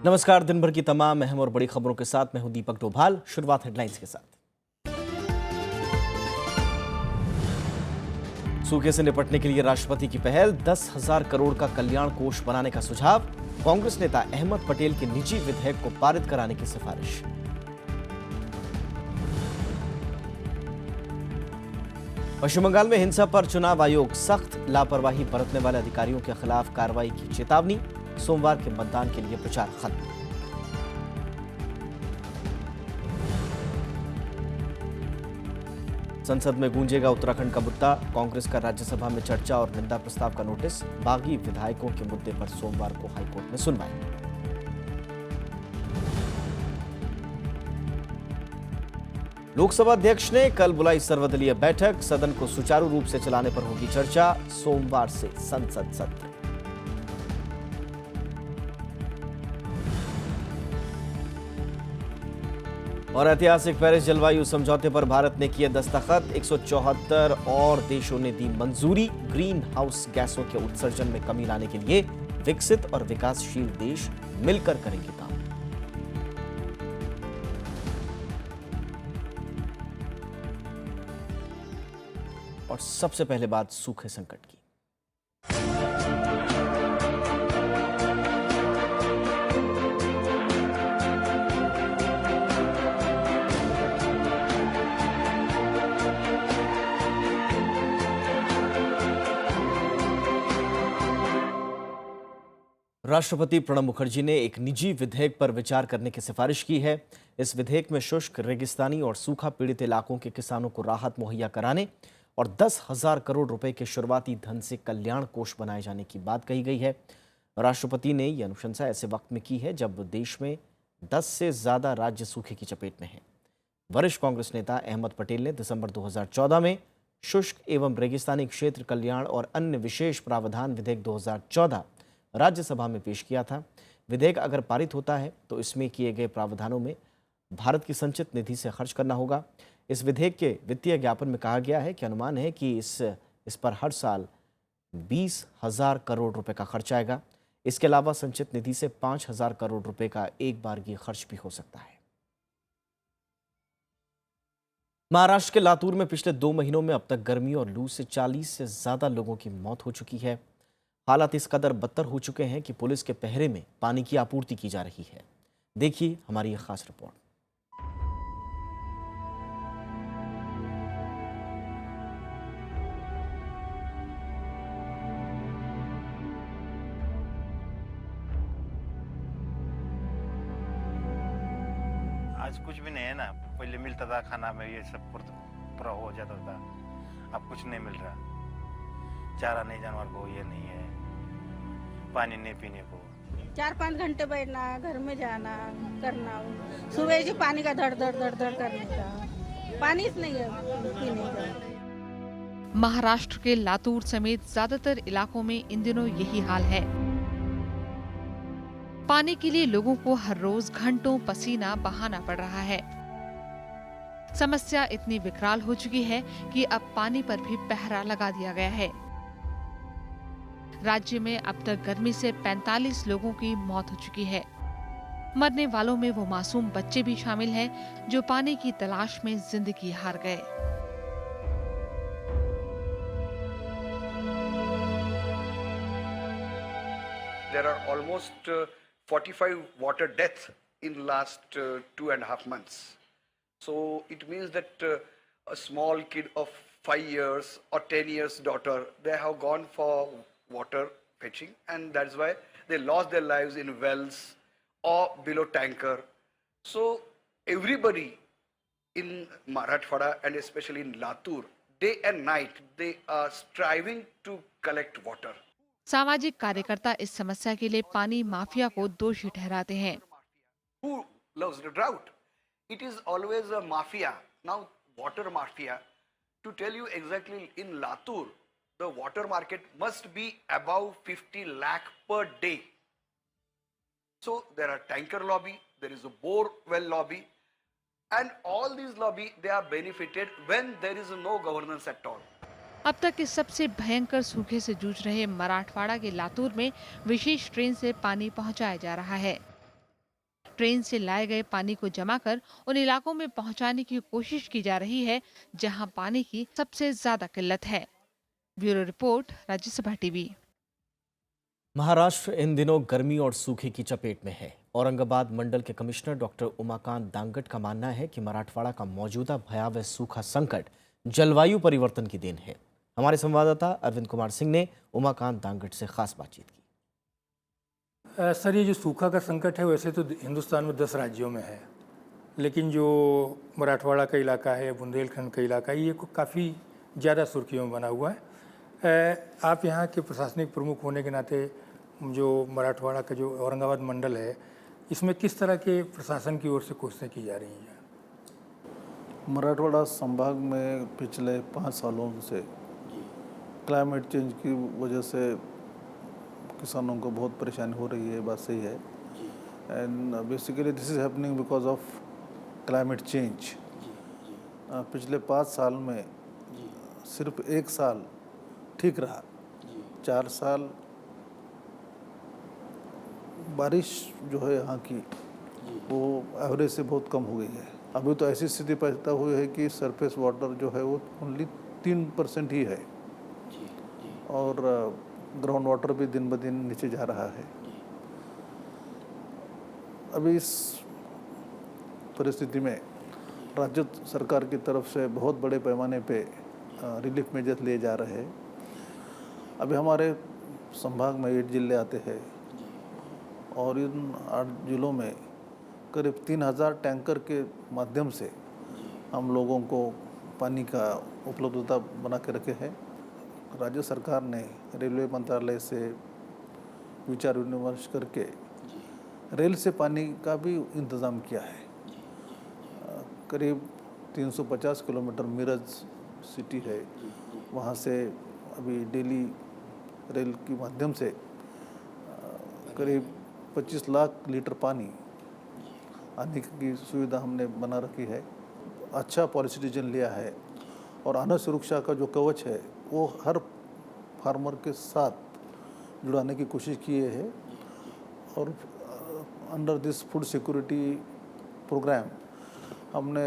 नमस्कार। दिन भर की तमाम अहम और बड़ी खबरों के साथ मैं हूं दीपक डोभाल। शुरुआत हेडलाइंस के साथ। सूखे से निपटने के लिए राष्ट्रपति की पहल, 10,000 करोड़ का कल्याण कोष बनाने का सुझाव। कांग्रेस नेता अहमद पटेल के निजी विधेयक को पारित कराने की सिफारिश। पश्चिम बंगाल में हिंसा पर चुनाव आयोग सख्त, लापरवाही बरतने वाले अधिकारियों के खिलाफ कार्रवाई की चेतावनी। सोमवार के मतदान के लिए प्रचार खत्म। संसद में गूंजेगा उत्तराखंड का मुद्दा। कांग्रेस का राज्यसभा में चर्चा और निंदा प्रस्ताव का नोटिस। बागी विधायकों के मुद्दे पर सोमवार को हाईकोर्ट में सुनवाई। लोकसभा अध्यक्ष ने कल बुलाई सर्वदलीय बैठक। सदन को सुचारू रूप से चलाने पर होगी चर्चा। सोमवार से संसद सत्र। और ऐतिहासिक पेरिस जलवायु समझौते पर भारत ने किए दस्तखत। 174 और देशों ने दी मंजूरी। ग्रीन हाउस गैसों के उत्सर्जन में कमी लाने के लिए विकसित और विकासशील देश मिलकर करेंगे काम। और सबसे पहले बात सूखे संकट की। राष्ट्रपति प्रणब मुखर्जी ने एक निजी विधेयक पर विचार करने की सिफारिश की है। इस विधेयक में शुष्क, रेगिस्तानी और सूखा पीड़ित इलाकों के किसानों को राहत मुहैया कराने और 10,000 करोड़ रुपए के शुरुआती धन से कल्याण कोष बनाए जाने की बात कही गई है। राष्ट्रपति ने यह अनुशंसा ऐसे वक्त में की है जब देश में 10 से ज्यादा राज्य सूखे की चपेट में हैं। वरिष्ठ कांग्रेस नेता अहमद पटेल ने दिसंबर 2014 में शुष्क एवं रेगिस्तानी क्षेत्र कल्याण और अन्य विशेष प्रावधान विधेयक 2014 राज्यसभा में पेश किया था। विधेयक अगर पारित होता है तो इसमें किए गए प्रावधानों में भारत की संचित निधि से खर्च करना होगा। इस विधेयक के वित्तीय ज्ञापन में कहा गया है कि अनुमान है कि इस पर हर साल 20,000 करोड़ रुपए का खर्च आएगा। इसके अलावा संचित निधि से 5,000 करोड़ रुपए का एक बारगी खर्च भी हो सकता है। महाराष्ट्र के लातूर में पिछले 2 महीनों में अब तक गर्मी और लू से 40 से ज्यादा लोगों की मौत हो चुकी है। हालात इस कदर बदतर हो चुके हैं कि पुलिस के पहरे में पानी की आपूर्ति की जा रही है। देखिए हमारी यह खास रिपोर्ट। आज कुछ भी नहीं है ना। पहले मिलता था खाना में, ये सब पूरा हो जाता था। अब कुछ नहीं मिल रहा। चारा नहीं जानवर को, ये नहीं है, पानी नहीं पीने को। 4-5 घंटे बैठना, घर में जाना, करना, सुबह जो पानी का धड़ धड़ धड़ धड़ करने का, पानी नहीं है पीने का। महाराष्ट्र के लातूर समेत ज्यादातर इलाकों में इन दिनों यही हाल है। पानी के लिए लोगों को हर रोज घंटों पसीना बहाना पड़ रहा है। समस्या इतनी विकराल हो चुकी है कि अब पानी पर भी पहरा लगा दिया गया है। राज्य में अब तक गर्मी से 45 लोगों की मौत हो चुकी है। मरने वालों में वो मासूम बच्चे भी शामिल हैं जो पानी की तलाश में जिंदगी हार गए। There are almost 45 water deaths in last 2.5 months. So it means that a small kid of 5 years or 10 years daughter, they have gone for water fetching, and that's why they lost their lives in wells or below tanker. So everybody in Marathwada and especially in Latur, day and night, they are striving to collect water. सामाजिक कार्यकर्ता इस समस्या के लिए पानी mafia को दोषी ठहराते हैं। Who loves the drought? It is always a mafia. Now, water mafia. To tell you exactly, in Latur, the water market must be above 50 lakh per day. So there are tanker lobby, there is a bore well lobby, and all these lobby, they are benefited when there is no governance at all. अब तक के सबसे भयंकर सूखे से जूझ रहे मराठवाड़ा के लातूर में विशेष ट्रेन से पानी पहुंचाया जा रहा है। ट्रेन से लाए गए पानी को जमा कर उन इलाकों में पहुंचाने की कोशिश की जा रही है जहां पानी की सबसे ज्यादा किल्लत है। Bureau report, Rajya Sabha TV. Maharashtra इन दिनों गर्मी और सूखे की चपेट में है। औरंगाबाद मंडल के कमिश्नर डॉक्टर उमाकांत दांगट का मानना है कि मराठवाड़ा का मौजूदा भयावह सूखा संकट जलवायु परिवर्तन की देन है। हमारे संवाददाता अरविंद कुमार सिंह ने उमाकांत दांगट से खास बातचीत की। सर, ये जो सूखा का संकट है वैसे तो हिंदुस्तान में 10 राज्यों में है, लेकिन जो मराठवाड़ा का इलाका है, बुंदेलखंड का इलाका है, ये काफ़ी ज़्यादा सुर्खियों में बना हुआ है। आप यहाँ के प्रशासनिक प्रमुख होने के नाते जो मराठवाड़ा का जो औरंगाबाद मंडल है, इसमें किस तरह के प्रशासन की ओर से कोशिशें की जा रही हैं? मराठवाड़ा संभाग में पिछले 5 सालों से क्लाइमेट चेंज की वजह से किसानों को बहुत परेशानी हो रही है, बात सही है। And basically this is happening because of climate change. पिछले 5 साल में सिर्फ 1 साल ठीक रहा, 4 साल बारिश जो है यहाँ की वो एवरेज से बहुत कम हो गई है। अभी तो ऐसी स्थिति पैदा हुई है कि सरफेस वाटर जो है वो ओनली 3% ही है और ग्राउंड वाटर भी दिन ब दिन नीचे जा रहा है। अभी इस परिस्थिति में राज्य सरकार की तरफ से बहुत बड़े पैमाने पे रिलीफ मेजर्स लिए जा रहे हैं। अभी हमारे संभाग में 8 जिले आते हैं और इन 8 जिलों में करीब 3000 टैंकर के माध्यम से हम लोगों को पानी का उपलब्धता बना के रखे हैं। राज्य सरकार ने रेलवे मंत्रालय से विचार विमर्श करके रेल से पानी का भी इंतज़ाम किया है। करीब 350 किलोमीटर मिरज सिटी है, वहाँ से अभी डेली रेल के माध्यम से करीब 25 लाख लीटर पानी आने की सुविधा हमने बना रखी है। अच्छा पॉलिसी डिसीजन लिया है और अन्न सुरक्षा का जो कवच है वो हर फार्मर के साथ जुड़ाने की कोशिश किए है और under this food security programme हमने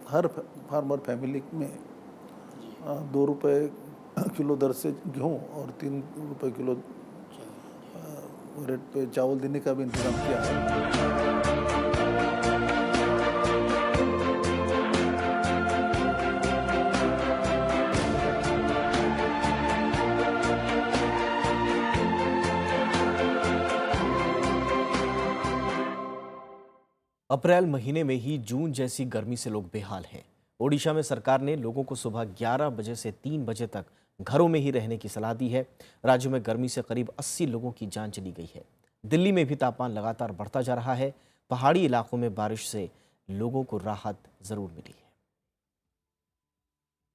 हर फार्मर फैमिली में 2 रुपये किलो दर से गेहूँ और 3 रुपये किलो रेट पे चावल देने का भी इंतजाम किया है। अप्रैल महीने में ही जून जैसी गर्मी से लोग बेहाल हैं। ओडिशा में सरकार ने लोगों को सुबह 11 बजे से 3 बजे तक घरों में ही रहने की सलाह दी है। राज्य में गर्मी से करीब 80 लोगों की जान चली गई है। दिल्ली में भी तापमान लगातार बढ़ता जा रहा है। पहाड़ी इलाकों में बारिश से लोगों को राहत जरूर मिली है।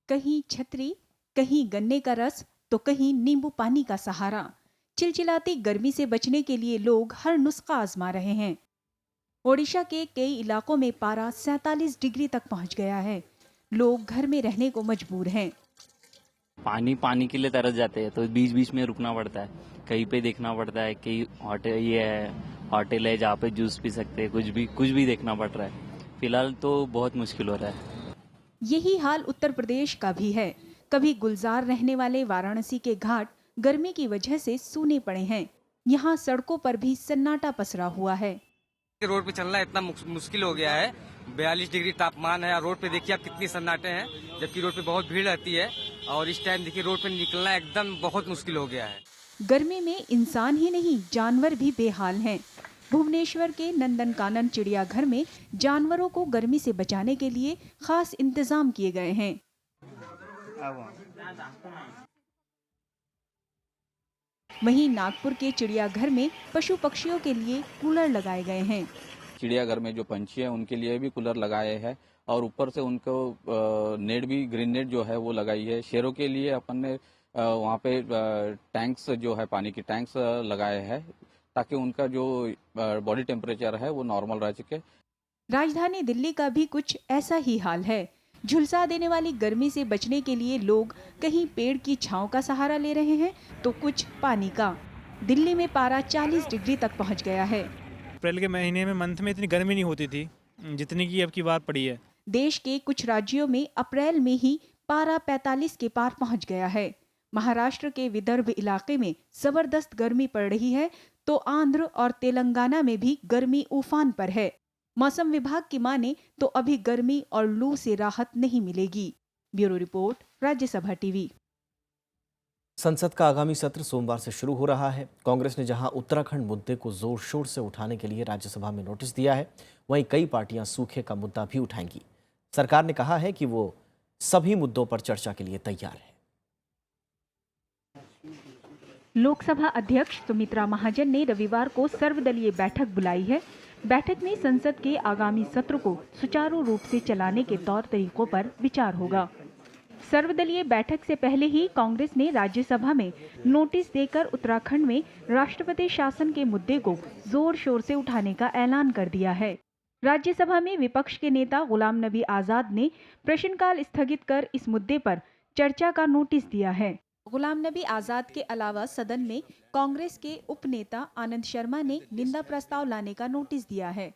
कहीं छतरी, कहीं गन्ने का रस तो कहीं नींबू पानी का सहारा। चिलचिलाती गर्मी से बचने के लिए लोग हर नुस्खा आजमा रहे हैं। ओडिशा के कई इलाकों में पारा 47 डिग्री तक पहुंच गया है। लोग घर में रहने को मजबूर हैं। पानी के लिए तरस जाते हैं तो बीच बीच में रुकना पड़ता है, कहीं पे देखना पड़ता है कि होटल है जहाँ पे जूस पी सकते हैं, कुछ भी देखना पड़ रहा है। फिलहाल तो बहुत मुश्किल हो रहा है। यही हाल उत्तर प्रदेश का भी है। कभी गुलजार रहने वाले वाराणसी के घाट गर्मी की वजह से सूने पड़े हैं। यहाँ सड़कों पर भी सन्नाटा पसरा हुआ है। रोड पे चलना इतना मुश्किल हो गया है। 42 डिग्री तापमान है और रोड पे देखिए आप कितनी सन्नाटे हैं, जबकि रोड पे बहुत भीड़ रहती है और इस टाइम देखिए रोड पे निकलना एकदम बहुत मुश्किल हो गया है। गर्मी में इंसान ही नहीं जानवर भी बेहाल हैं। भुवनेश्वर के नंदनकानन चिड़ियाघर में जानवरों को गर्मी से बचाने के लिए खास इंतजाम किए गए हैं। वहीं नागपुर के चिड़ियाघर में पशु पक्षियों के लिए कूलर लगाए गए हैं। चिड़ियाघर में जो पंछी हैं उनके लिए भी कूलर लगाए हैं और ऊपर से उनको नेट भी, ग्रीन नेट जो है वो लगाई है। शेरों के लिए अपन ने वहाँ पे टैंक्स जो है, पानी की टैंक्स लगाए हैं ताकि उनका जो बॉडी टेम्परेचर है वो नॉर्मल रह सके। राजधानी दिल्ली का भी कुछ ऐसा ही हाल है। झुलसा देने वाली गर्मी से बचने के लिए लोग कहीं पेड़ की छांव का सहारा ले रहे हैं तो कुछ पानी का। दिल्ली में पारा 40 डिग्री तक पहुंच गया है। अप्रैल के महीने में मंथ में इतनी गर्मी नहीं होती थी जितनी की अब की बार पड़ी है। देश के कुछ राज्यों में अप्रैल में ही पारा 45 के पार पहुंच गया है। महाराष्ट्र के विदर्भ इलाके में जबरदस्त गर्मी पड़ रही है, तो आंध्र और तेलंगाना में भी गर्मी उफान पर है। मौसम विभाग की माने तो अभी गर्मी और लू से राहत नहीं मिलेगी। Bureau report, Rajya Sabha TV. संसद का आगामी सत्र सोमवार से शुरू हो रहा है। कांग्रेस ने जहां उत्तराखंड मुद्दे को जोर शोर से उठाने के लिए राज्यसभा में नोटिस दिया है, वहीं कई पार्टियां सूखे का मुद्दा भी उठाएंगी। सरकार ने कहा है कि वो सभी मुद्दों पर चर्चा के लिए तैयार है। लोकसभा अध्यक्ष सुमित्रा महाजन ने रविवार को सर्वदलीय बैठक बुलाई है। बैठक में संसद के आगामी सत्र को सुचारू रूप से चलाने के तौर तरीकों पर विचार होगा। सर्वदलीय बैठक से पहले ही कांग्रेस ने राज्यसभा में नोटिस देकर उत्तराखंड में राष्ट्रपति शासन के मुद्दे को जोर शोर से उठाने का ऐलान कर दिया है। राज्यसभा में विपक्ष के नेता गुलाम नबी आजाद ने प्रश्नकाल स्थगित कर इस मुद्दे पर चर्चा का नोटिस दिया है। गुलाम नबी आजाद के अलावा सदन में कांग्रेस के उपनेता आनंद शर्मा ने निंदा प्रस्ताव लाने का नोटिस दिया है।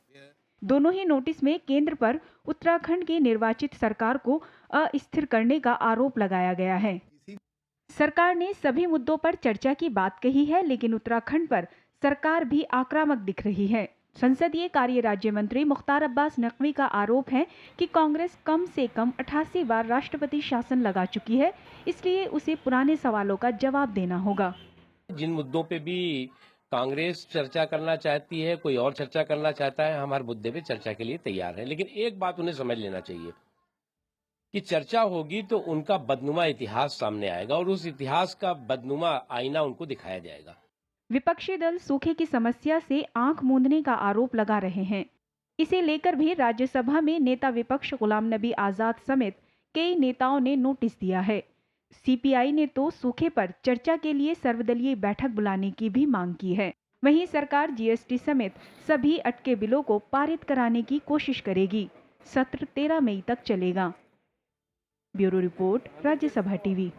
दोनों ही नोटिस में केंद्र पर उत्तराखंड की निर्वाचित सरकार को अस्थिर करने का आरोप लगाया गया है। सरकार ने सभी मुद्दों पर चर्चा की बात कही है, लेकिन उत्तराखंड पर सरकार भी आक्रामक दिख रही है। संसदीय कार्य राज्य मंत्री मुख्तार अब्बास नकवी का आरोप है कि कांग्रेस कम से कम 88 बार राष्ट्रपति शासन लगा चुकी है, इसलिए उसे पुराने सवालों का जवाब देना होगा। जिन मुद्दों पे भी कांग्रेस चर्चा करना चाहती है, कोई और चर्चा करना चाहता है, हम हर मुद्दे पे चर्चा के लिए तैयार हैं। लेकिन एक बात उन्हें समझ लेना चाहिए कि चर्चा होगी तो उनका बदनुमा इतिहास सामने आएगा और उस इतिहास का बदनुमा आईना उनको दिखाया जाएगा। विपक्षी दल सूखे की समस्या से आंख मूंदने का आरोप लगा रहे हैं। इसे लेकर भी राज्यसभा में नेता विपक्ष गुलाम नबी आजाद समेत कई नेताओं ने नोटिस दिया है। सीपीआई ने तो सूखे पर चर्चा के लिए सर्वदलीय बैठक बुलाने की भी मांग की है। वहीं सरकार जीएसटी समेत सभी अटके बिलों को पारित कराने की कोशिश करेगी। सत्र 13 मई तक चलेगा। Bureau report, Rajya Sabha TV.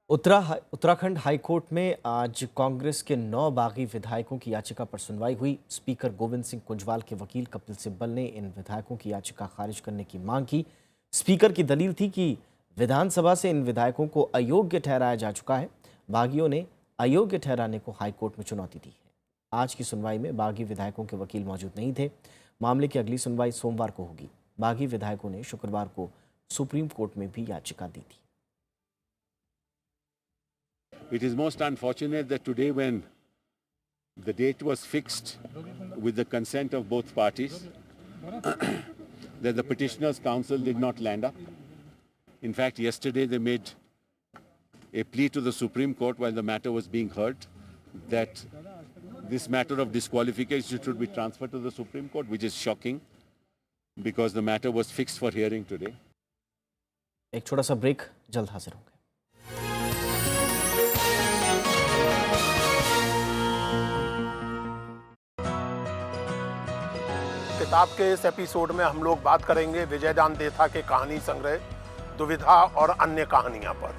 Uttarakhand high court में आज कांग्रेस के 9 बागी विधायकों की याचिका पर सुनवाई हुई। स्पीकर गोविंद सिंह कुंजवाल के वकील कपिल सिब्बल ने इन विधायकों की याचिका खारिज करने की मांग की। स्पीकर की दलील थी कि विधानसभा से इन विधायकों को अयोग्य ठहराया जा चुका है। बागियों ने अयोग्य ठहराने को हाईकोर्ट में चुनौती दी है। आज की सुनवाई में बागी विधायकों के वकील मौजूद नहीं थे। मामले की अगली सुनवाई सोमवार को होगी। बागी विधायकों ने शुक्रवार को सुप्रीम कोर्ट में भी याचिका दी थी। It is most unfortunate that today, when the date was fixed with the consent of both parties, that the petitioners' counsel did not land up. In fact, yesterday they made a plea to the Supreme Court while the matter was being heard that this matter of disqualification should be transferred to the Supreme Court, which is shocking because the matter was fixed for hearing today. एक छोटा सा break, जल्द हाजिर होंगे। किताब के इस episode में हम लोग बात करेंगे विजयदान देथा के कहानी संग्रह दुविधा और अन्य कहानियां पर।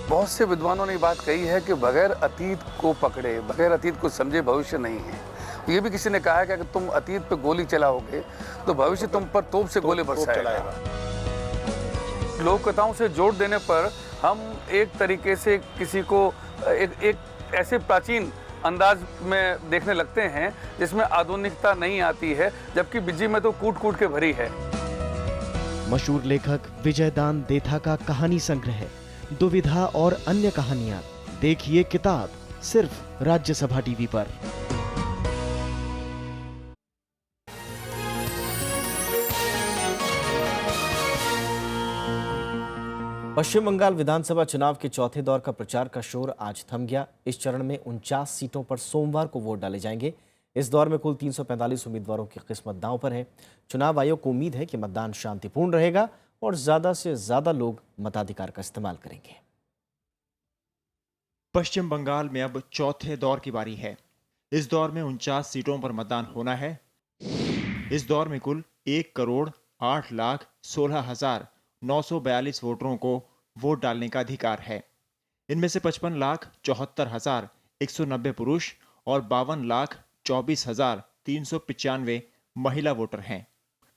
बहुत से विद्वानों ने बात कही है कि बगैर अतीत को पकड़े, बगैर अतीत को समझे भविष्य नहीं है। ये भी किसी ने कहा है कि अगर तुम अतीत पे गोली चलाओगे तो भविष्य तुम पर तोप से गोले बरसाएगा। लोक कथाओं से जोड़ देने पर हम एक तरीके से किसी को एक ऐसे प्राचीन अंदाज में देखने लगते हैं जिसमें आधुनिकता नहीं आती है, जबकि बिज्जी में तो कूट कूट के भरी है। मशहूर लेखक विजयदान देथा का कहानी संग्रह दुविधा और अन्य कहानियां। देखिए किताब सिर्फ राज्यसभा टीवी पर। पश्चिम बंगाल विधानसभा चुनाव के चौथे दौर का प्रचार का शोर आज थम गया। इस चरण में 49 सीटों पर सोमवार को वोट डाले जाएंगे। इस दौर में कुल 345 उम्मीदवारों की किस्मत दांव पर है। चुनाव आयोग को उम्मीद है कि मतदान शांतिपूर्ण रहेगा और ज्यादा से ज्यादा लोग मताधिकार का इस्तेमाल करेंगे। पश्चिम बंगाल में अब चौथे दौर की बारी है। इस दौर में 49 सीटों पर मतदान होना है। इस दौर में कुल 1,08,16,942 वोटरों को वोट डालने का अधिकार है। इनमें से 55,74,190 पुरुष और 52,24,395 महिला वोटर हैं।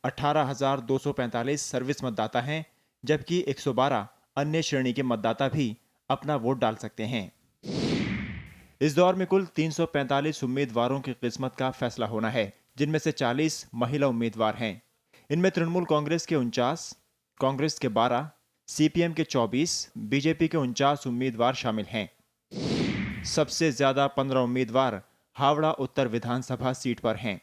18,245 सर्विस मतदाता हैं, जबकि 112 अन्य श्रेणी के मतदाता भी अपना वोट डाल सकते हैं। इस दौर में कुल 345 उम्मीदवारों की किस्मत का फैसला होना है, जिनमें से 40 महिला उम्मीदवार हैं। इनमें तृणमूल कांग्रेस के 49, कांग्रेस के 12, सीपीएम के 24, बीजेपी के 49 उम्मीदवार शामिल हैं। सबसे ज्यादा 15 उम्मीदवार हावड़ा उत्तर विधानसभा सीट पर हैं,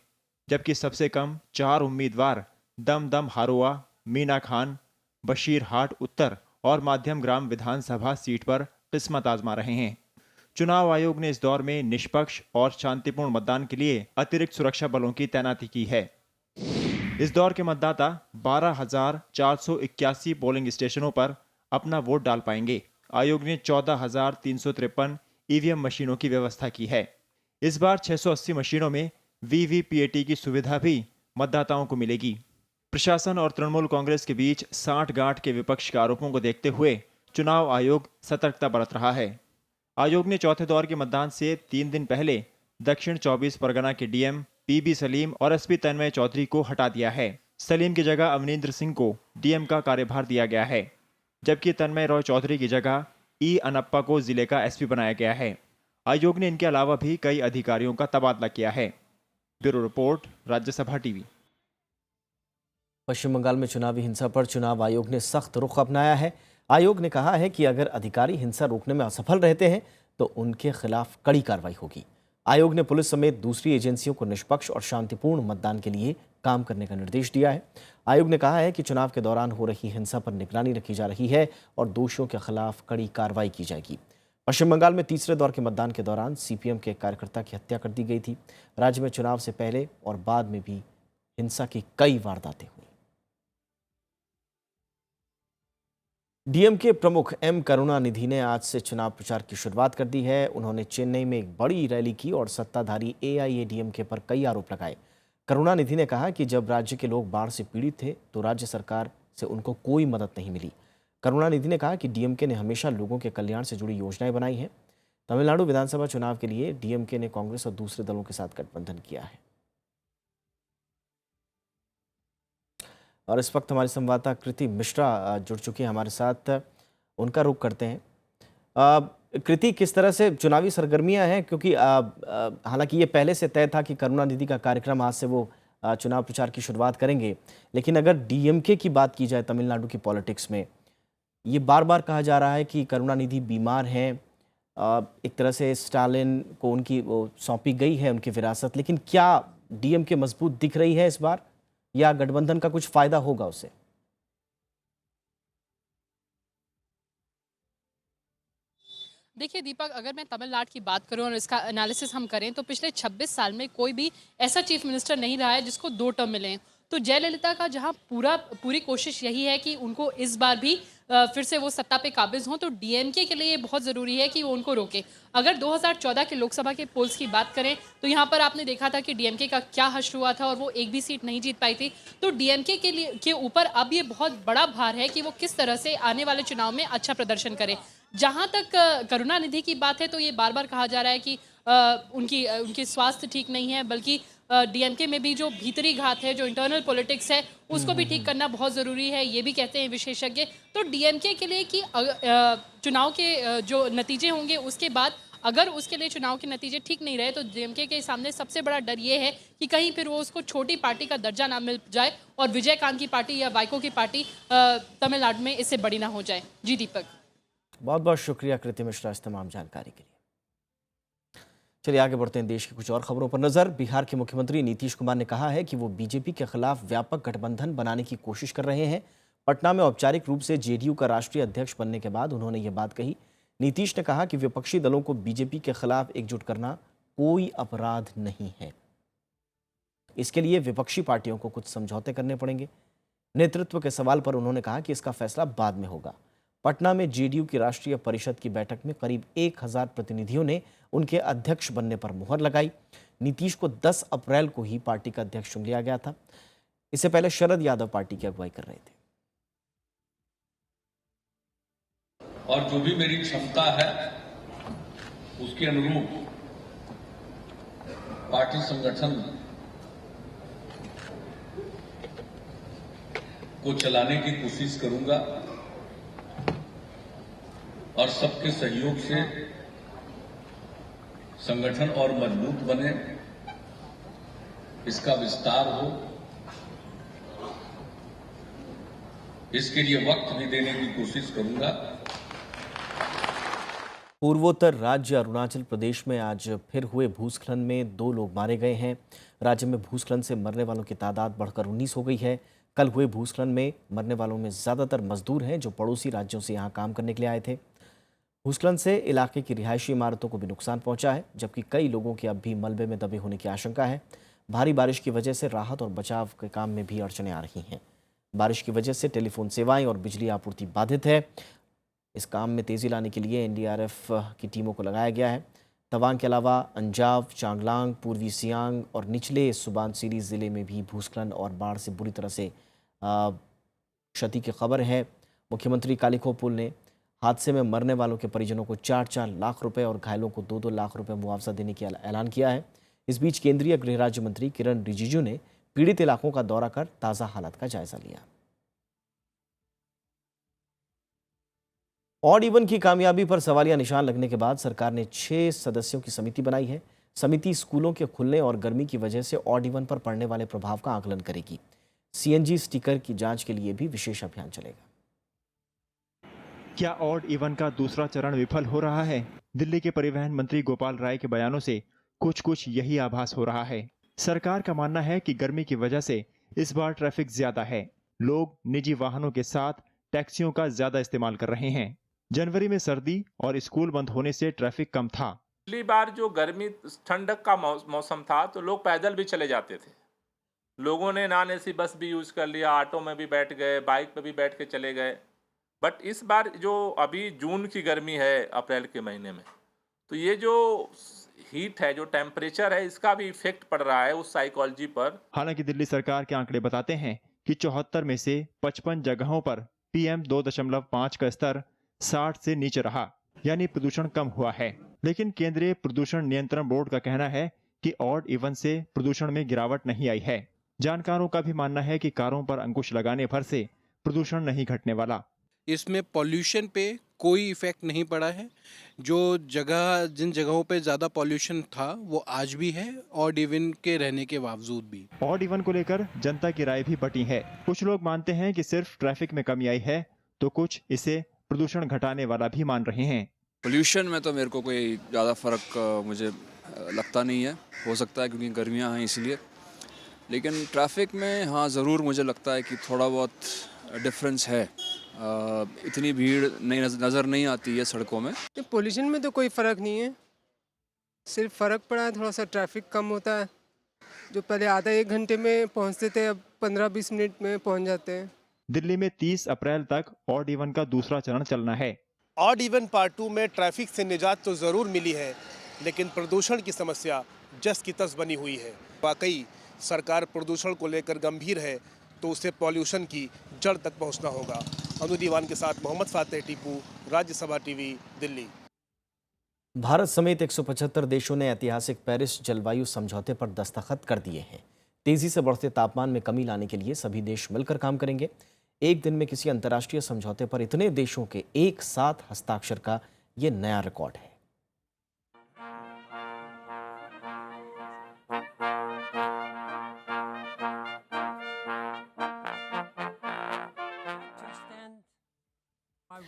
जबकि सबसे कम 4 उम्मीदवार दमदम हारोआ, मीना खान, बशीरहाट उत्तर और माध्यम ग्राम विधानसभा सीट पर किस्मत आजमा रहे हैं। चुनाव आयोग ने इस दौर में निष्पक्ष और शांतिपूर्ण मतदान के लिए अतिरिक्त सुरक्षा बलों की तैनाती की है। इस दौर के मतदाता 12,481 पोलिंग स्टेशनों पर अपना वोट डाल पाएंगे। आयोग ने 14,353 ईवीएम मशीनों की व्यवस्था की है। इस बार 680 मशीनों में वीवीपीएटी की सुविधा भी मतदाताओं को मिलेगी। प्रशासन और तृणमूल कांग्रेस के बीच सांठ-गांठ के विपक्ष के आरोपों को देखते हुए चुनाव आयोग सतर्कता बरत रहा है। आयोग ने चौथे दौर के मतदान से 3 दिन पहले दक्षिण 24 परगना के डीएम पीबी सलीम और एसपी तन्मय चौधरी को हटा दिया है। सलीम की जगह अवनिंद्र सिंह को डीएम का कार्यभार दिया गया है, जबकि तन्मय रॉय चौधरी की जगह ई अनप्पा को जिले का एसपी बनाया गया है। आयोग ने इनके अलावा भी कई अधिकारियों का तबादला किया है। Bureau report, Rajya Sabha TV. Paschim Bangal में चुनावी हिंसा पर चुनाव आयोग ने सख्त रुख अपनाया है। आयोग ने कहा है कि अगर अधिकारी हिंसा रोकने में असफल रहते हैं तो उनके खिलाफ कड़ी कार्रवाई होगी। आयोग ने पुलिस समेत दूसरी एजेंसियों को निष्पक्ष और शांतिपूर्ण मतदान के लिए काम करने का निर्देश दिया है। आयोग ने कहा है कि चुनाव के दौरान हो रही हिंसा पर निगरानी रखी जा रही है और दोषियों के खिलाफ कड़ी कार्रवाई की जाएगी। पश्चिम बंगाल में तीसरे दौर के मतदान के दौरान सीपीएम के एक कार्यकर्ता की हत्या कर दी गई थी। राज्य में चुनाव से पहले और बाद में भी हिंसा की कई वारदातें हुई। डीएमके प्रमुख एम करुणानिधि ने आज से चुनाव प्रचार की शुरुआत कर दी है। उन्होंने चेन्नई में एक बड़ी रैली की और सत्ताधारी एआईएडीएमके पर कई आरोप लगाए। करुणानिधि ने कहा कि जब राज्य के लोग बाढ़ से पीड़ित थे तो राज्य सरकार से उनको कोई मदद नहीं मिली। करुणानिधि ने कहा कि डीएमके ने हमेशा लोगों के कल्याण से जुड़ी योजनाएं बनाई हैं। तमिलनाडु विधानसभा चुनाव के लिए डीएमके ने कांग्रेस और दूसरे दलों के साथ गठबंधन किया है। और इस वक्त हमारी संवाददाता कृति मिश्रा जुड़ चुकी है हमारे साथ, उनका रुख करते हैं। कृति, किस तरह से चुनावी सरगर्मियां हैं, क्योंकि हालांकि ये पहले से तय था कि करुणानिधि का कार्यक्रम आज से वो चुनाव प्रचार की शुरुआत करेंगे, लेकिन अगर डीएमके की बात की जाए तमिलनाडु की पॉलिटिक्स में, ये बार बार कहा जा रहा है कि करुणानिधि बीमार हैं, एक तरह से स्टालिन को उनकी सौंपी गई है उनकी विरासत, लेकिन क्या डीएमके मजबूत दिख रही है इस बार या गठबंधन का कुछ फायदा होगा उसे? देखिए दीपक, अगर मैं तमिलनाडु की बात करूं और इसका एनालिसिस हम करें तो पिछले 26 साल में कोई भी ऐसा चीफ मिनिस्टर नहीं रहा है जिसको 2 टर्म मिले हैं। तो जयललिता का जहां पूरी कोशिश यही है कि उनको इस बार भी फिर से वो सत्ता पे काबिज हों, तो डीएमके के लिए बहुत ज़रूरी है कि वो उनको रोके। अगर 2014 के लोकसभा के पोल्स की बात करें तो यहाँ पर आपने देखा था कि डीएमके का क्या हश्र हुआ था और वो एक भी सीट नहीं जीत पाई थी। तो डीएमके के ऊपर अब ये बहुत बड़ा भार है कि वो किस तरह से आने वाले चुनाव में अच्छा प्रदर्शन करे। जहाँ तक करुणानिधि की बात है तो ये बार बार कहा जा रहा है कि उनकी स्वास्थ्य ठीक नहीं है, बल्कि डीएमके में भी जो भीतरी घात है, जो इंटरनल पॉलिटिक्स है, उसको भी ठीक करना बहुत ज़रूरी है, ये भी कहते हैं विशेषज्ञ। तो डीएमके के लिए कि चुनाव के जो नतीजे होंगे उसके बाद अगर उसके लिए चुनाव के नतीजे ठीक नहीं रहे तो डीएमके के सामने सबसे बड़ा डर ये है कि कहीं फिर वो उसको छोटी पार्टी का दर्जा ना मिल जाए और विजयकांत की पार्टी या वाइको की पार्टी तमिलनाडु में इससे बड़ी ना हो जाए। जी दीपक, बहुत बहुत शुक्रिया कृति मिश्रा इस तमाम जानकारी के लिए। चलिए आगे बढ़ते हैं देश की कुछ और खबरों पर नजर। बिहार के मुख्यमंत्री नीतीश कुमार ने कहा है कि वो बीजेपी के खिलाफ व्यापक गठबंधन बनाने की कोशिश कर रहे हैं। पटना में औपचारिक रूप से जेडीयू का राष्ट्रीय अध्यक्ष बनने के बाद उन्होंने ये बात कही। नीतीश ने कहा कि विपक्षी दलों को बीजेपी के खिलाफ एकजुट करना कोई अपराध नहीं है, इसके लिए विपक्षी पार्टियों को कुछ समझौते करने पड़ेंगे। नेतृत्व के सवाल पर उन्होंने कहा कि इसका फैसला बाद में होगा। पटना में जेडीयू की राष्ट्रीय परिषद की बैठक में करीब 1000 प्रतिनिधियों ने उनके अध्यक्ष बनने पर मुहर लगाई। नीतीश को 10 अप्रैल को ही पार्टी का अध्यक्ष चुन लिया गया था। इससे पहले शरद यादव पार्टी की अगुवाई कर रहे थे। और जो भी मेरी क्षमता है उसके अनुरूप पार्टी संगठन को चलाने की कोशिश करूंगा और सबके सहयोग से संगठन और मजबूत बने, इसका विस्तार हो, इसके लिए वक्त भी देने की कोशिश करूंगा। पूर्वोत्तर राज्य अरुणाचल प्रदेश में आज फिर हुए भूस्खलन में 2 लोग मारे गए हैं। राज्य में भूस्खलन से मरने वालों की तादाद बढ़कर 19 हो गई है। कल हुए भूस्खलन में मरने वालों में ज़्यादातर मजदूर हैं जो पड़ोसी राज्यों से यहाँ काम करने के लिए आए थे। भूस्खलन से इलाके की रिहायशी इमारतों को भी नुकसान पहुंचा है, जबकि कई लोगों के अब भी मलबे में दबे होने की आशंका है। भारी बारिश की वजह से राहत और बचाव के काम में भी अड़चनें आ रही हैं। बारिश की वजह से टेलीफोन सेवाएं और बिजली आपूर्ति बाधित है। इस काम में तेजी लाने के लिए एनडीआरएफ की टीमों को लगाया गया है। तवांग के अलावा अंजाव, चांगलांग, पूर्वी सियांग और निचले सुबानसिरी जिले में भी भूस्खलन और बाढ़ से बुरी तरह से क्षति की खबर है। मुख्यमंत्री कालिखो पुल ने हादसे में मरने वालों के परिजनों को 4-4 लाख रुपए और घायलों को 2-2 लाख रुपए मुआवजा देने का ऐलान किया है। इस बीच केंद्रीय गृह राज्य मंत्री किरण रिजिजू ने पीड़ित इलाकों का दौरा कर ताज़ा हालात का जायजा लिया। ऑड इवन की कामयाबी पर सवालिया निशान लगने के बाद सरकार ने 6 सदस्यों की समिति बनाई है। समिति स्कूलों के खुलने और गर्मी की वजह से ऑड इवन पर पड़ने वाले प्रभाव का आकलन करेगी। सीएनजी स्टिकर की जांच के लिए भी विशेष अभियान चलेगा। क्या ऑड इवन का दूसरा चरण विफल हो रहा है? दिल्ली के परिवहन मंत्री गोपाल राय के बयानों से कुछ यही आभास हो रहा है। सरकार का मानना है कि गर्मी की वजह से इस बार ट्रैफिक ज्यादा है। लोग निजी वाहनों के साथ टैक्सियों का ज्यादा इस्तेमाल कर रहे हैं। जनवरी में सर्दी और स्कूल बंद होने से ट्रैफिक कम था। पिछली बार जो गर्मी ठंडक का मौसम था तो लोग पैदल भी चले जाते थे। लोगों ने नॉन एसी बस भी यूज कर लिया, ऑटो में भी बैठ गए, बाइक पे भी बैठ के चले गए। बट इस बार जो अभी जून की गर्मी है अप्रैल के महीने में, तो ये जो हीट है, जो टेम्परेचर है, इसका भी इफेक्ट पड़ रहा है उस साइकोलॉजी पर। हालांकि दिल्ली सरकार के आंकड़े बताते हैं कि 74 में से 55 जगहों पर PM 2.5 का स्तर 60 से नीचे रहा, यानी प्रदूषण कम हुआ है। लेकिन केंद्रीय प्रदूषण नियंत्रण बोर्ड का कहना है कि ऑड इवन से प्रदूषण में गिरावट नहीं आई है। जानकारों का भी मानना है कि कारों पर अंकुश लगाने भर से प्रदूषण नहीं घटने वाला। इसमें पॉल्यूशन पे कोई इफेक्ट नहीं पड़ा है। जिन जगहों पे ज़्यादा पॉल्यूशन था वो आज भी है, ऑड इवन के रहने के बावजूद भी। ऑड इवन को लेकर जनता की राय भी बटी है। कुछ लोग मानते हैं कि सिर्फ ट्रैफिक में कमी आई है, तो कुछ इसे प्रदूषण घटाने वाला भी मान रहे हैं। पोल्यूशन में तो मेरे को कोई ज़्यादा फर्क मुझे लगता नहीं है। हो सकता है क्योंकि गर्मियाँ हैं इसलिए, लेकिन ट्रैफिक में हाँ ज़रूर मुझे लगता है कि थोड़ा बहुत डिफरेंस है। इतनी भीड़ नज़र नहीं आती है सड़कों में। पोल्यूशन में तो कोई फ़र्क नहीं है, सिर्फ फ़र्क पड़ा है थोड़ा सा ट्रैफिक कम होता है। जो पहले आधा 1 घंटे में पहुंचते थे अब 15-20 मिनट में पहुंच जाते हैं। दिल्ली में 30 अप्रैल तक ऑड इवन का दूसरा चरण चलना है। ऑड इवन पार्ट 2 में ट्रैफिक से निजात तो ज़रूर मिली है, लेकिन प्रदूषण की समस्या जस की तस बनी हुई है। वाकई सरकार प्रदूषण को लेकर गंभीर है तो उसे पॉल्यूशन की जड़ तक पहुंचना होगा। अनु दीवान के साथ मोहम्मद फातेह टीपू, राज्यसभा टीवी, दिल्ली। भारत समेत 175 देशों ने ऐतिहासिक पेरिस जलवायु समझौते पर दस्तखत कर दिए हैं। तेजी से बढ़ते तापमान में कमी लाने के लिए सभी देश मिलकर काम करेंगे। एक दिन में किसी अंतर्राष्ट्रीय समझौते पर इतने देशों के एक साथ हस्ताक्षर का ये नया रिकॉर्ड है।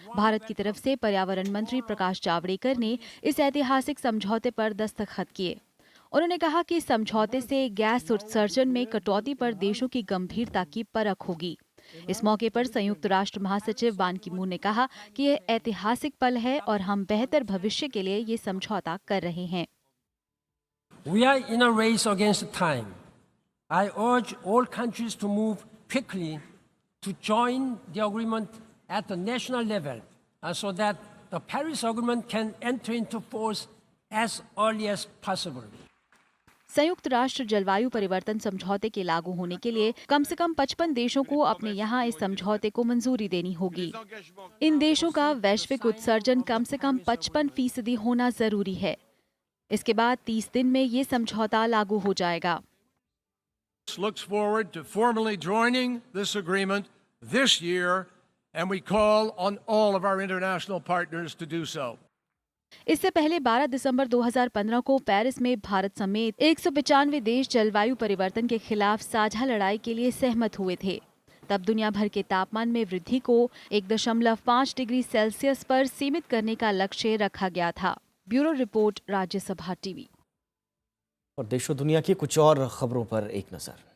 भारत की तरफ से पर्यावरण मंत्री प्रकाश जावड़ेकर ने इस ऐतिहासिक समझौते पर दस्तखत किए। उन्होंने कहा कि इस समझौते से गैस उत्सर्जन में कटौती पर देशों की गंभीरता की परख होगी। इस मौके पर संयुक्त राष्ट्र महासचिव बान की मून ने कहा कि यह ऐतिहासिक पल है और हम बेहतर भविष्य के लिए ये समझौता कर रहे हैं। We are in a race against time. I urge all countries to move quickly to join the agreement at the national level, so that the Paris Agreement can enter into force as early as possible. संयुक्त राष्ट्र जलवायु परिवर्तन समझौते के लागू होने के लिए कम से कम 55 देशों को अपने यहाँ इस समझौते को मंजूरी देनी होगी। इन देशों का वैश्विक उत्सर्जन कम से कम 55% होना जरूरी है। इसके बाद 30 दिन में ये समझौता लागू हो जाएगा। Looks forward to formally joining this agreement this year, and we call on all of our international partners to do so. इससे पहले 12 दिसंबर 2015 को पेरिस में भारत समेत 195 देश जलवायु परिवर्तन के खिलाफ साझा लड़ाई के लिए सहमत हुए थे। तब दुनिया भर के तापमान में वृद्धि को 1.5 डिग्री सेल्सियस पर सीमित करने का लक्ष्य रखा गया था। Bureau report, Rajya Sabha TV. और देश और दुनिया की कुछ और खबरों पर एक नजर।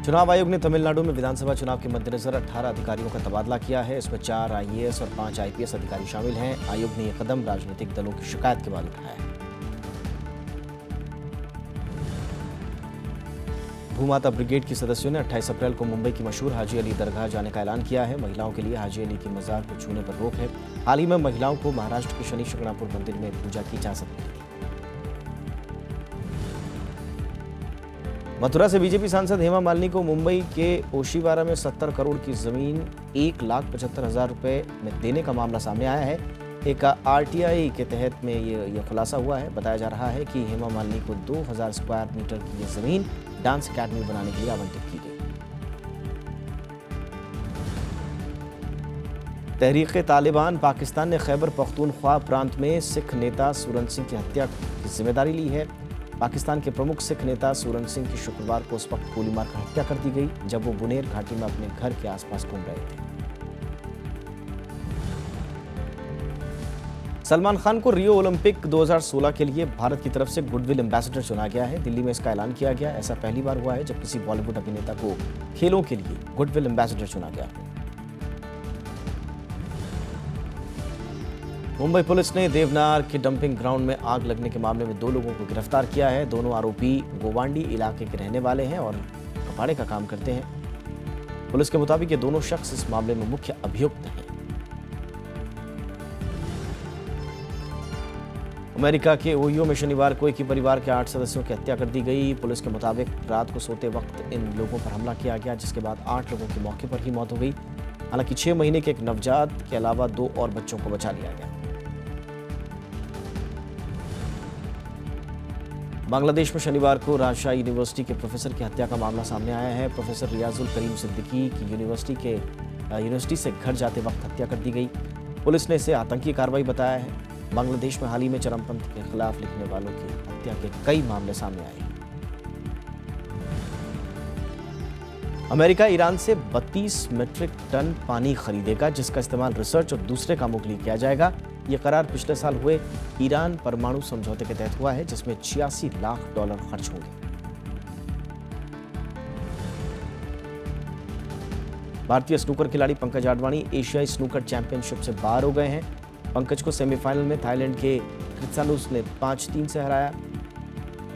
चुनाव आयोग ने तमिलनाडु में विधानसभा चुनाव के मद्देनजर 18 अधिकारियों का तबादला किया है। इसमें 4 IAS और 5 IPS अधिकारी शामिल हैं। आयोग ने यह कदम राजनीतिक दलों की शिकायत के बाद उठाया है। भूमाता ब्रिगेड की सदस्यों ने 28 अप्रैल को मुंबई की मशहूर हाजी अली दरगाह जाने का ऐलान किया है। महिलाओं के लिए हाजी अली की मज़ार को छूने पर रोक है। हाल ही में महिलाओं को महाराष्ट्र के शनि शिंगणापुर मंदिर में पूजा की इजाजत मिली थी। मथुरा से बीजेपी सांसद हेमा मालिनी को मुंबई के ओशीवारा में 70 करोड़ की जमीन 1,75,000 रुपए में देने का मामला सामने आया है। एक RTI के तहत में यह खुलासा हुआ है। बताया जा रहा है कि हेमा मालिनी को 2000 स्क्वायर मीटर की ये जमीन डांस अकेडमी बनाने के लिए आवंटित की गई। तहरीक तालिबान पाकिस्तान ने खैबर पख्तूनख्वा प्रांत में सिख नेता सूरन सिंह की हत्या की जिम्मेदारी ली है। पाकिस्तान के प्रमुख सिख नेता सूरन सिंह की शुक्रवार को उस वक्त गोली मारकर हत्या कर दी गई जब वो बुनेर घाटी में अपने घर के आसपास घूम रहे थे। सलमान खान को रियो ओलंपिक 2016 के लिए भारत की तरफ से गुडविल एम्बेसडर चुना गया है। दिल्ली में इसका ऐलान किया गया। ऐसा पहली बार हुआ है जब किसी बॉलीवुड अभिनेता को खेलों के लिए गुडविल एम्बेसडर चुना गया। मुंबई पुलिस ने देवनार के डंपिंग ग्राउंड में आग लगने के मामले में 2 लोगों को गिरफ्तार किया है। दोनों आरोपी गोवांडी इलाके के रहने वाले हैं और कपाड़े का काम करते हैं। पुलिस के मुताबिक ये दोनों शख्स इस मामले में मुख्य अभियुक्त हैं। अमेरिका के ओहियो में शनिवार को एक ही परिवार के 8 सदस्यों की हत्या कर दी गई। पुलिस के मुताबिक रात को सोते वक्त इन लोगों पर हमला किया गया जिसके बाद 8 लोगों की मौके पर ही मौत हो गई। हालांकि 6 महीने के एक नवजात के अलावा 2 और बच्चों को बचा लिया गया। बांग्लादेश में शनिवार को राजशाही यूनिवर्सिटी के प्रोफेसर की हत्या का मामला सामने आया है। प्रोफेसर रियाजुल करीम सिद्दीकी की यूनिवर्सिटी से घर जाते वक्त हत्या कर दी गई। पुलिस ने इसे आतंकी कार्रवाई बताया है। बांग्लादेश में हाल ही में चरमपंथी के खिलाफ लिखने वालों की हत्या के कई मामले सामने आए। अमेरिका ईरान से 32 मीट्रिक टन पानी खरीदेगा जिसका इस्तेमाल रिसर्च और दूसरे कामों के लिए किया जाएगा। यह करार पिछले साल हुए ईरान परमाणु समझौते के तहत हुआ है जिसमें $86 लाख खर्च होंगे। भारतीय स्नूकर खिलाड़ी पंकज आडवाणी एशियाई स्नूकर चैंपियनशिप से बाहर हो गए हैं। पंकज को सेमीफाइनल में थाईलैंड के क्रित्सानुस ने 5-3 से हराया।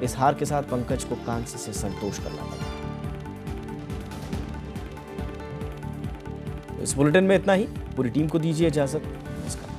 इस हार के साथ पंकज को कांस्य से संतोष करना पड़ा। इस बुलेटिन में इतना ही। पूरी टीम को दीजिए इजाजत। नमस्कार।